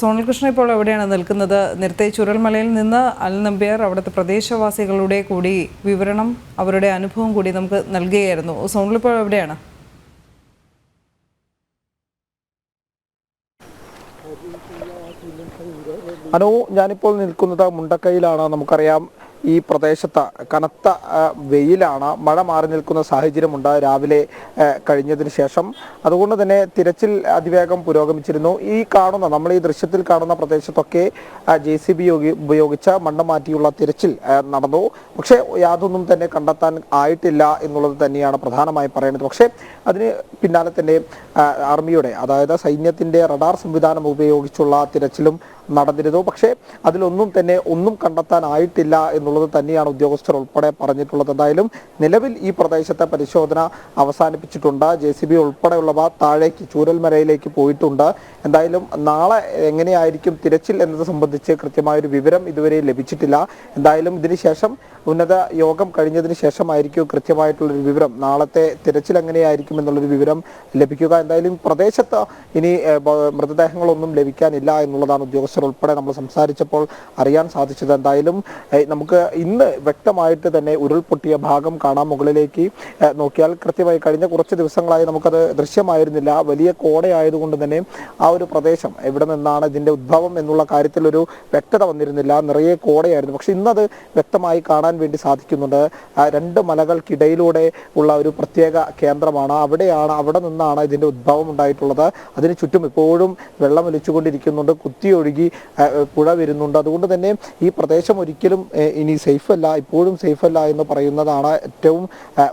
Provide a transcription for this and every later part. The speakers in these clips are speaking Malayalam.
സോണൽ കൃഷ്ണൻ ഇപ്പോൾ എവിടെയാണ് നിൽക്കുന്നത്? നേരത്തെ ചുരൽമലയിൽ നിന്ന് അൽ നമ്പ്യാർ അവിടുത്തെ പ്രദേശവാസികളുടെ കൂടി വിവരണം, അവരുടെ അനുഭവം കൂടി നമുക്ക് നൽകുകയായിരുന്നു. സോണൽ ഇപ്പോൾ എവിടെയാണ്? ഞാനിപ്പോൾ നിൽക്കുന്നത് മുണ്ടക്കയിലാണ്. നമുക്കറിയാം ഈ പ്രദേശത്ത് കനത്ത വെയിലാണ്, മഴ മാറി നിൽക്കുന്ന സാഹചര്യമുണ്ട് രാവിലെ കഴിഞ്ഞതിന് ശേഷം. അതുകൊണ്ട് തന്നെ തിരച്ചിൽ അതിവേഗം പുരോഗമിച്ചിരുന്നു. നമ്മൾ ഈ ദൃശ്യത്തിൽ കാണുന്ന പ്രദേശത്തൊക്കെ JCB ഉപയോഗിച്ച് മണ്ണ് മാറ്റിയുള്ള തിരച്ചിൽ നടന്നു. പക്ഷേ യാതൊന്നും തന്നെ കണ്ടെത്താൻ ആയിട്ടില്ല എന്നുള്ളത് തന്നെയാണ് പ്രധാനമായി പറയുന്നത്. പക്ഷേ അതിന് പിന്നാലെ തന്നെ ആർമിയുടെ, അതായത് സൈന്യത്തിൻ്റെ റഡാർ സംവിധാനം ഉപയോഗിച്ചുള്ള തിരച്ചിലും നടന്നിരുന്നു. പക്ഷേ അതിലൊന്നും തന്നെ ഒന്നും കണ്ടെത്താനായിട്ടില്ല എന്നുള്ളത് തന്നെയാണ് ഉദ്യോഗസ്ഥർ ഉൾപ്പെടെ പറഞ്ഞിട്ടുള്ളത്. എന്തായാലും നിലവിൽ ഈ പ്രദേശത്തെ പരിശോധന അവസാനിപ്പിച്ചിട്ടുണ്ട്. JCB ഉൾപ്പെടെയുള്ളവ താഴേക്ക് ചൂരൽമലയിലേക്ക് പോയിട്ടുണ്ട്. എന്തായാലും നാളെ എങ്ങനെയായിരിക്കും തിരച്ചിൽ എന്നത് സംബന്ധിച്ച് കൃത്യമായൊരു വിവരം ഇതുവരെ ലഭിച്ചിട്ടില്ല. എന്തായാലും ഇതിനുശേഷം ഉന്നത യോഗം കഴിഞ്ഞതിന് ശേഷമായിരിക്കും കൃത്യമായിട്ടുള്ളൊരു വിവരം, നാളത്തെ തിരച്ചിൽ എങ്ങനെയായിരിക്കും എന്നുള്ളൊരു വിവരം ലഭിക്കുക. എന്തായാലും പ്രദേശത്ത് ഇനി മൃതദേഹങ്ങളൊന്നും ലഭിക്കാനില്ല എന്നുള്ളതാണ് ഉദ്യോഗസ്ഥർ ഉൾപ്പെടെ നമ്മൾ സംസാരിച്ചപ്പോൾ അറിയാൻ സാധിച്ചത്. എന്തായാലും നമുക്ക് ഇന്ന് വ്യക്തമായിട്ട് തന്നെ ഉരുൾപൊട്ടിയ ഭാഗം കാണാം. മുകളിലേക്ക് നോക്കിയാൽ കൃത്യമായി കഴിഞ്ഞ കുറച്ച് ദിവസങ്ങളായി നമുക്കത് ദൃശ്യമായിരുന്നില്ല. വലിയ കോടയായതുകൊണ്ട് തന്നെ ആ ഒരു പ്രദേശം എവിടെ നിന്നാണ് ഇതിൻ്റെ ഉദ്ഭവം എന്നുള്ള കാര്യത്തിൽ ഒരു വ്യക്തത വന്നിരുന്നില്ല. നിറയെ കോടയായിരുന്നു. പക്ഷെ ഇന്നത് വ്യക്തമായി കാണാൻ വേണ്ടി സാധിക്കുന്നുണ്ട്. രണ്ട് മലകൾക്കിടയിലൂടെ ഉള്ള ഒരു പ്രത്യേക കേന്ദ്രമാണ്. അവിടെ നിന്നാണ് ഇതിൻ്റെ ഉദ്ഭവം ഉണ്ടായിട്ടുള്ളത്. അതിന് ചുറ്റും ഇപ്പോഴും വെള്ളം ഒലിച്ചുകൊണ്ടിരിക്കുന്നുണ്ട്, കുത്തിയൊഴുകി പുഴ വരുന്നുണ്ട്. അതുകൊണ്ട് തന്നെ ഈ പ്രദേശം ഒരിക്കലും ഇനി സേഫല്ല, ഇപ്പോഴും സേഫല്ല എന്ന് പറയുന്നതാണ് ഏറ്റവും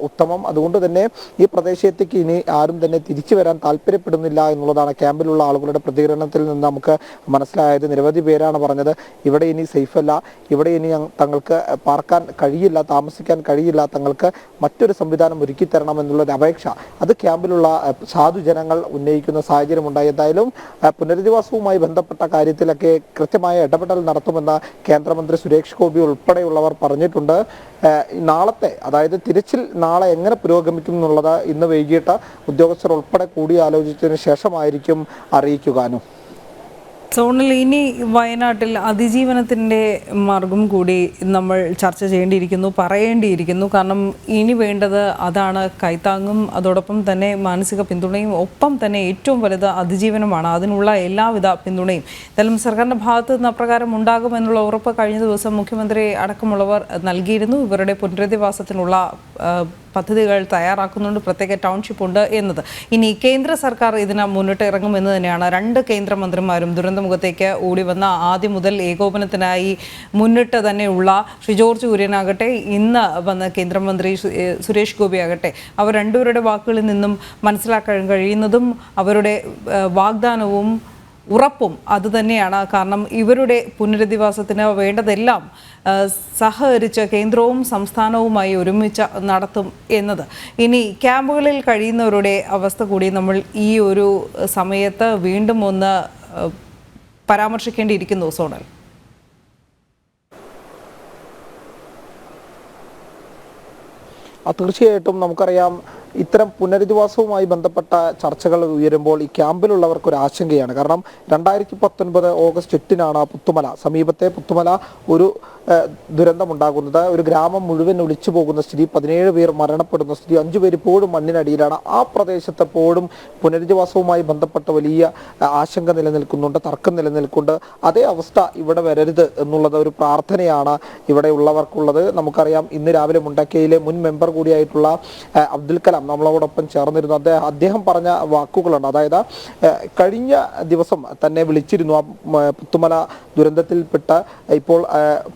ഉത്തമം. അതുകൊണ്ട് തന്നെ ഈ പ്രദേശത്തേക്ക് ഇനി ആരും തന്നെ തിരിച്ചു വരാൻ താല്പര്യപ്പെടുന്നില്ല എന്നുള്ളതാണ് ക്യാമ്പിലുള്ള ആളുകളുടെ പ്രതികരണത്തിൽ നിന്ന് നമുക്ക് മനസ്സിലായത്. നിരവധി പേരാണ് പറഞ്ഞത് ഇവിടെ ഇനി സേഫല്ല, ഇവിടെ ഇനി തങ്ങൾക്ക് പാർക്കാൻ കഴിയില്ല, താമസിക്കാൻ കഴിയില്ല, തങ്ങൾക്ക് മറ്റൊരു സംവിധാനം ഒരുക്കി തരണം എന്നുള്ളൊരു അപേക്ഷ അത് ക്യാമ്പിലുള്ള സാധുജനങ്ങൾ ഉന്നയിക്കുന്ന സാഹചര്യമുണ്ടായി. എന്തായാലും പുനരധിവാസവുമായി ബന്ധപ്പെട്ട കാര്യത്തിലൊക്കെ കൃത്യമായ ഇടപെടൽ നടത്തുമെന്ന് കേന്ദ്രമന്ത്രി സുരേഷ് ഗോപി ഉൾപ്പെടെയുള്ളവർ പറഞ്ഞിട്ടുണ്ട്. നാളത്തെ, അതായത് തിരച്ചിൽ നാളെ എങ്ങനെ പുരോഗമിക്കും എന്നുള്ളത് ഇന്ന് വൈകിട്ട് ഉദ്യോഗസ്ഥർ ഉൾപ്പെടെ കൂടിയാലോചിച്ചതിന് ശേഷമായിരിക്കും അറിയിക്കുവാനും. സോണൽ, ഇനി വയനാട്ടിൽ അതിജീവനത്തിൻ്റെ മാർഗം കൂടി നമ്മൾ ചർച്ച ചെയ്യേണ്ടിയിരിക്കുന്നു, പറയേണ്ടിയിരിക്കുന്നു. കാരണം ഇനി വേണ്ടത് അതാണ്, കൈത്താങ്ങും അതോടൊപ്പം തന്നെ മാനസിക പിന്തുണയും, ഒപ്പം തന്നെ ഏറ്റവും വലുത് അതിജീവനമാണ്. അതിനുള്ള എല്ലാവിധ പിന്തുണയും എന്തായാലും സർക്കാരിൻ്റെ ഭാഗത്ത് നിന്ന് അപ്രകാരം ഉണ്ടാകുമെന്നുള്ള ഉറപ്പ് കഴിഞ്ഞ ദിവസം മുഖ്യമന്ത്രി അടക്കമുള്ളവർ നൽകിയിരുന്നു. ഇവരുടെ പുനരധിവാസത്തിനുള്ള പദ്ധതികൾ തയ്യാറാക്കുന്നുണ്ട്, പ്രത്യേക ടൗൺഷിപ്പ് ഉണ്ട് എന്നത്. ഇനി കേന്ദ്ര സർക്കാർ ഇതിന് മുന്നിട്ട് ഇറങ്ങുമെന്ന് തന്നെയാണ് രണ്ട് കേന്ദ്രമന്ത്രിമാരും ദുരന്തമുഖത്തേക്ക് ഓടി വന്ന ആദ്യം മുതൽ ഏകോപനത്തിനായി മുന്നിട്ട് തന്നെയുള്ള ശ്രീ ജോർജ് കുര്യനാകട്ടെ, ഇന്ന് വന്ന കേന്ദ്രമന്ത്രി സുരേഷ് ഗോപി ആകട്ടെ, അവർ രണ്ടുപേരുടെ വാക്കുകളിൽ നിന്നും മനസ്സിലാക്കാൻ കഴിയുന്നതും അവരുടെ വാഗ്ദാനവും ഉറപ്പും അതുതന്നെയാണ്. കാരണം ഇവരുടെ പുനരധിവാസത്തിന് വേണ്ടതെല്ലാം സഹകരിച്ച് കേന്ദ്രവും സംസ്ഥാനവുമായി ഒരുമിച്ച് നടത്തും എന്നത്. ഇനി ക്യാമ്പുകളിൽ കഴിയുന്നവരുടെ അവസ്ഥ കൂടി നമ്മൾ ഈ ഒരു സമയത്ത് വീണ്ടും ഒന്ന് പരാമർശിക്കേണ്ടിയിരിക്കുന്നു. സോണൽ, തീർച്ചയായിട്ടും നമുക്കറിയാം ഇത്തരം പുനരധിവാസവുമായി ബന്ധപ്പെട്ട ചർച്ചകൾ ഉയരുമ്പോൾ ഈ ക്യാമ്പിലുള്ളവർക്ക് ഒരു ആശങ്കയാണ്. കാരണം 2019 ഓഗസ്റ്റ് 8-നാണ് പുത്തുമല, സമീപത്തെ പുത്തുമല ഒരു ദുരന്തമുണ്ടാകുന്നത്. ഒരു ഗ്രാമം മുഴുവൻ ഒലിച്ചു പോകുന്ന സ്ഥിതി, 17 പേർ മരണപ്പെടുന്ന സ്ഥിതി, 5 പേർ ഇപ്പോഴും മണ്ണിനടിയിലാണ്. ആ പ്രദേശത്ത് എപ്പോഴും പുനരധിവാസവുമായി ബന്ധപ്പെട്ട വലിയ ആശങ്ക നിലനിൽക്കുന്നുണ്ട്, തർക്കം നിലനിൽക്കുന്നുണ്ട്. അതേ അവസ്ഥ ഇവിടെ വരരുത് എന്നുള്ളത് ഒരു പ്രാർത്ഥനയാണ് ഇവിടെ ഉള്ളവർക്കുള്ളത്. നമുക്കറിയാം ഇന്ന് രാവിലെ മുണ്ടക്കയിലെ മുൻ മെമ്പർ കൂടിയായിട്ടുള്ള അബ്ദുൽ കലാം നമ്മളോടൊപ്പം ചേർന്നിരുന്നു. അദ്ദേഹം പറഞ്ഞ വാക്കുകളുണ്ട്. അതായത് കഴിഞ്ഞ ദിവസം തന്നെ വിളിച്ചിരുന്നു, പുത്തുമല ദുരന്തത്തിൽപ്പെട്ട ഇപ്പോൾ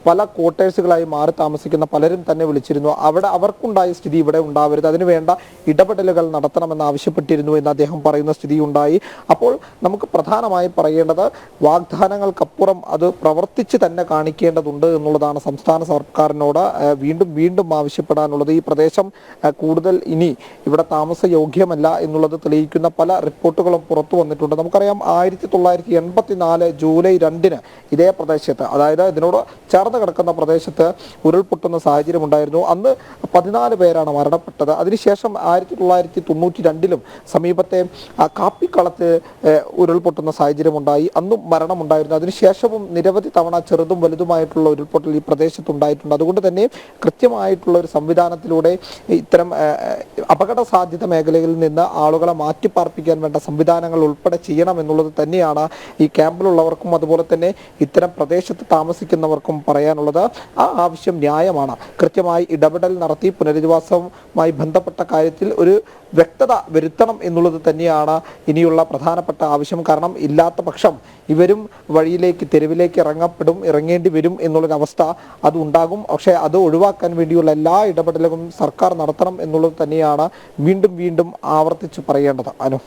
പല ക്വാർട്ടേഴ്സുകളായി മാറി താമസിക്കുന്ന പലരും തന്നെ വിളിച്ചിരുന്നു. അവിടെ അവർക്കുണ്ടായ സ്ഥിതി ഇവിടെ ഉണ്ടാവരുത്, അതിനുവേണ്ട ഇടപെടലുകൾ നടത്തണമെന്ന് ആവശ്യപ്പെട്ടിരുന്നു എന്ന് അദ്ദേഹം പറയുന്ന സ്ഥിതി ഉണ്ടായി. അപ്പോൾ നമുക്ക് പ്രധാനമായി പറയേണ്ടത് വാഗ്ദാനങ്ങൾക്കപ്പുറം അത് പ്രവർത്തിച്ച് തന്നെ കാണിക്കേണ്ടതുണ്ട് എന്നുള്ളതാണ് സംസ്ഥാന സർക്കാരിനോട് വീണ്ടും വീണ്ടും ആവശ്യപ്പെടാനുള്ളത്. ഈ പ്രദേശം കൂടുതൽ ഇനി ഇവിടെ താമസയോഗ്യമല്ല എന്നുള്ളത് തെളിയിക്കുന്ന പല റിപ്പോർട്ടുകളും പുറത്തു വന്നിട്ടുണ്ട്. നമുക്കറിയാം 1984 ജൂലൈ 2-ന് ഇതേ പ്രദേശത്ത്, അതായത് ഇതിനോട് ചേർന്ന് കിടക്കുന്ന പ്രദേശത്ത് ഉരുൾപൊട്ടുന്ന സാഹചര്യം ഉണ്ടായിരുന്നു. അന്ന് 14 പേരാണ് മരണപ്പെട്ടത്. അതിനുശേഷം 1992 സമീപത്തെ കാപ്പിക്കളത്ത് ഉരുൾപൊട്ടുന്ന സാഹചര്യം ഉണ്ടായി. അന്നും മരണമുണ്ടായിരുന്നു. അതിനുശേഷവും നിരവധി തവണ ചെറുതും വലുതുമായിട്ടുള്ള ഉരുൾപൊട്ടൽ ഈ പ്രദേശത്ത് ഉണ്ടായിട്ടുണ്ട്. അതുകൊണ്ട് തന്നെ കൃത്യമായിട്ടുള്ള ഒരു സംവിധാനത്തിലൂടെ ഇത്തരം അപകട സാധ്യത മേഖലകളിൽ നിന്ന് ആളുകളെ മാറ്റിപ്പാർപ്പിക്കാൻ വേണ്ട സംവിധാനങ്ങൾ ഉൾപ്പെടെ ചെയ്യണം എന്നുള്ളത് തന്നെയാണ് ഈ ക്യാമ്പിലുള്ളവർക്കും അതുപോലെ തന്നെ ഇത്തരം പ്രദേശത്ത് താമസിക്കുന്നവർക്കും പറയാനുള്ളത്. ആ ആവശ്യം ന്യായമാണ്. കൃത്യമായി ഇടപെടൽ നടത്തി പുനരധിവാസവുമായി ബന്ധപ്പെട്ട കാര്യത്തിൽ ഒരു വ്യക്തത വരുത്തണം എന്നുള്ളത് തന്നെയാണ് ഇനിയുള്ള പ്രധാനപ്പെട്ട ആവശ്യം. കാരണം ഇല്ലാത്ത പക്ഷം ഇവരും വഴിയിലേക്ക് തെരുവിലേക്ക് ഇറങ്ങേണ്ടി വരും എന്നുള്ളൊരവസ്ഥ അത് ഉണ്ടാകും. പക്ഷേ അത് ഒഴിവാക്കാൻ വേണ്ടിയുള്ള എല്ലാ ഇടപെടലുകളും സർക്കാർ നടത്തണം എന്നുള്ളത് തന്നെയാണ് വീണ്ടും വീണ്ടും ആവർത്തിച്ച് പറയേണ്ടത്. അനു.